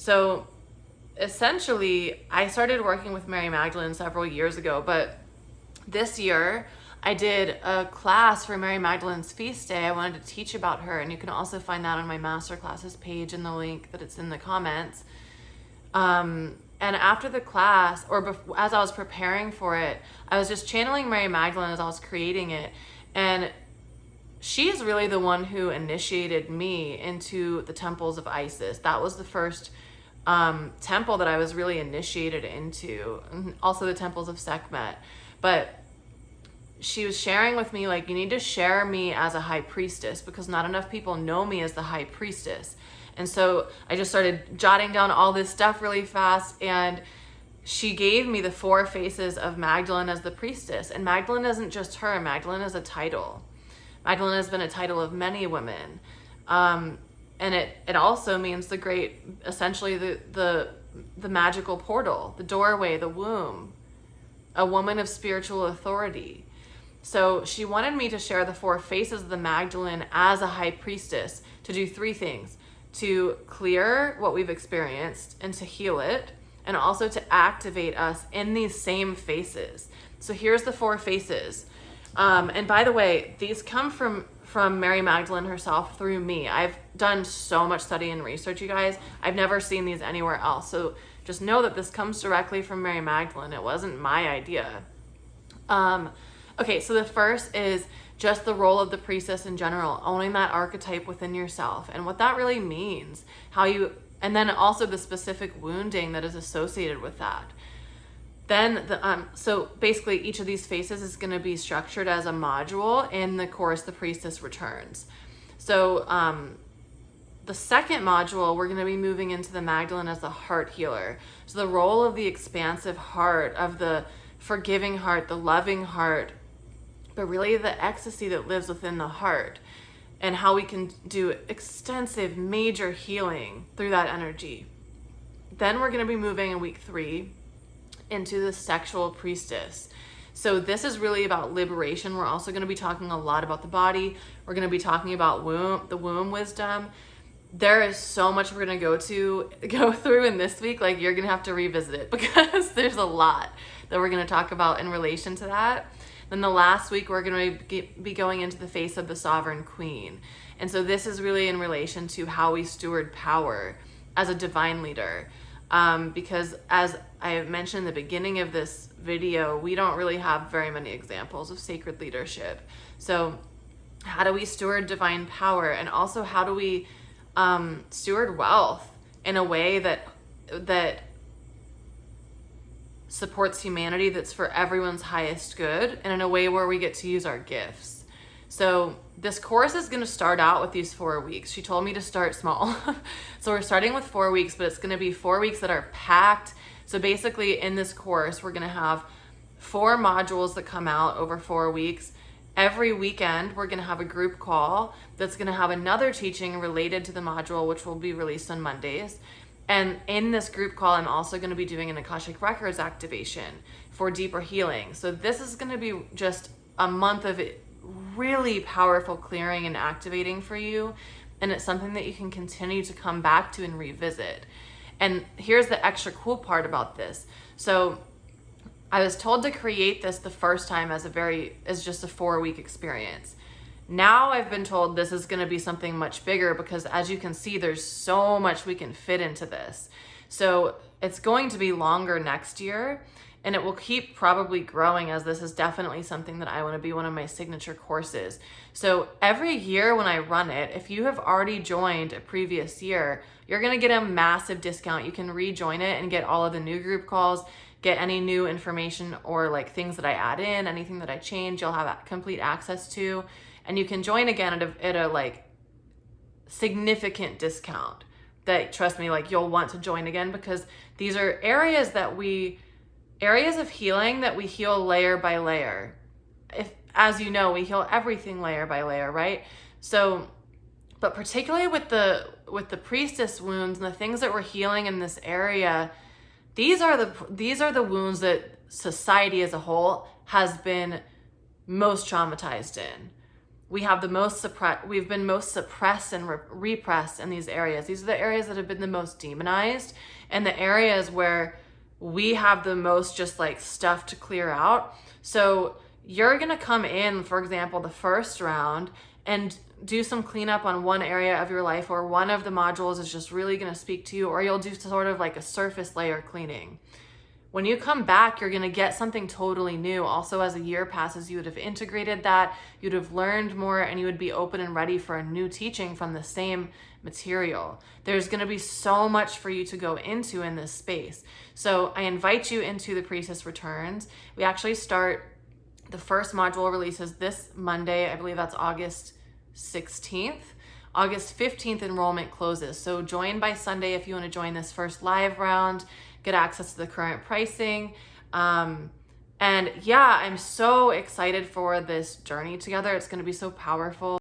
So essentially, I started working with Mary Magdalene several years ago, but this year I did a class for Mary Magdalene's feast day. I wanted to teach about her, and you can also find that on my masterclasses page in the link that it's in the comments. And after the class, or as I was preparing for it, I was just channeling Mary Magdalene as I was creating it. And she is really the one who initiated me into the temples of Isis. That was the first temple that I was really initiated into, and also the temples of Sekhmet. But she was sharing with me, like, you need to share me as a high priestess because not enough people know me as the high priestess. And so I just started jotting down all this stuff really fast, and she gave me the 4 faces of Magdalene as the priestess. And Magdalene isn't just her. Magdalene is a title. Magdalene has been a title of many women. And it also means the great, essentially the magical portal, the doorway, the womb, a woman of spiritual authority. So she wanted me to share the 4 faces of the Magdalene as a high priestess to do 3 things: to clear what we've experienced and to heal it, and also to activate us in these same faces. So here's the 4 faces. And by the way, these come from Mary Magdalene herself through me. I've done so much study and research, you guys. I've never seen these anywhere else. So just know that this comes directly from Mary Magdalene. It wasn't my idea. Okay, so the first is just the role of the priestess in general, owning that archetype within yourself and what that really means, and then also the specific wounding that is associated with that. Then, so basically each of these faces is going to be structured as a module in the course The Priestess Returns. So the second module, we're going to be moving into the Magdalene as the heart healer. So the role of the expansive heart, of the forgiving heart, the loving heart, but really the ecstasy that lives within the heart, and how we can do extensive major healing through that energy. Then we're going to be moving in week 3 into the sexual priestess. So this is really about liberation. We're also going to be talking a lot about the body. We're going to be talking about the womb wisdom. There is so much we're going to go through in this week. Like, you're going to have to revisit it because there's a lot that we're going to talk about in relation to that. Then the last week, we're going to be going into the face of the sovereign queen. And so this is really in relation to how we steward power as a divine leader. Because as I mentioned in the beginning of this video, we don't really have very many examples of sacred leadership. So how do we steward divine power? And also, how do we steward wealth in a way that supports humanity, that's for everyone's highest good, and in a way where we get to use our gifts. So this course is going to start out with these 4 weeks. She told me to start small. So we're starting with 4 weeks, but it's going to be 4 weeks that are packed. So basically in this course, we're going to have 4 modules that come out over 4 weeks. Every weekend, we're going to have a group call that's going to have another teaching related to the module, which will be released on Mondays. And in this group call, I'm also going to be doing an Akashic Records activation for deeper healing. So this is going to be just a month of really powerful clearing and activating for you. And it's something that you can continue to come back to and revisit. And here's the extra cool part about this. So I was told to create this the first time as just a 4-week experience. Now I've been told this is going to be something much bigger because, as you can see, there's so much we can fit into this. So it's going to be longer next year, and it will keep probably growing, as this is definitely something that I want to be one of my signature courses. So every year when I run it, if you have already joined a previous year, you're going to get a massive discount. You can rejoin it and get all of the new group calls, get any new information or like things that I add in, anything that I change, you'll have complete access to. And you can join again at a like significant discount that, trust me, like you'll want to join again, because these are areas of healing that we heal layer by layer. As you know, we heal everything layer by layer, right? So, but particularly with the priestess wounds and the things that we're healing in this area, these are the wounds that society as a whole has been most traumatized in. we've been most suppressed and repressed in these areas. These are the areas that have been the most demonized, and the areas where we have the most just like stuff to clear out. So you're gonna come in, for example, the first round and do some cleanup on one area of your life, or one of the modules is just really gonna speak to you, or you'll do sort of like a surface layer cleaning. When you come back, you're gonna get something totally new. Also, as a year passes, you would have integrated that, you'd have learned more, and you would be open and ready for a new teaching from the same material. There's gonna be so much for you to go into in this space. So I invite you into the Priestess Returns. We actually start, the first module releases this Monday. I believe that's August 16th. August 15th enrollment closes. So join by Sunday if you want to join this first live round, get access to the current pricing. And yeah, I'm so excited for this journey together. It's going to be so powerful.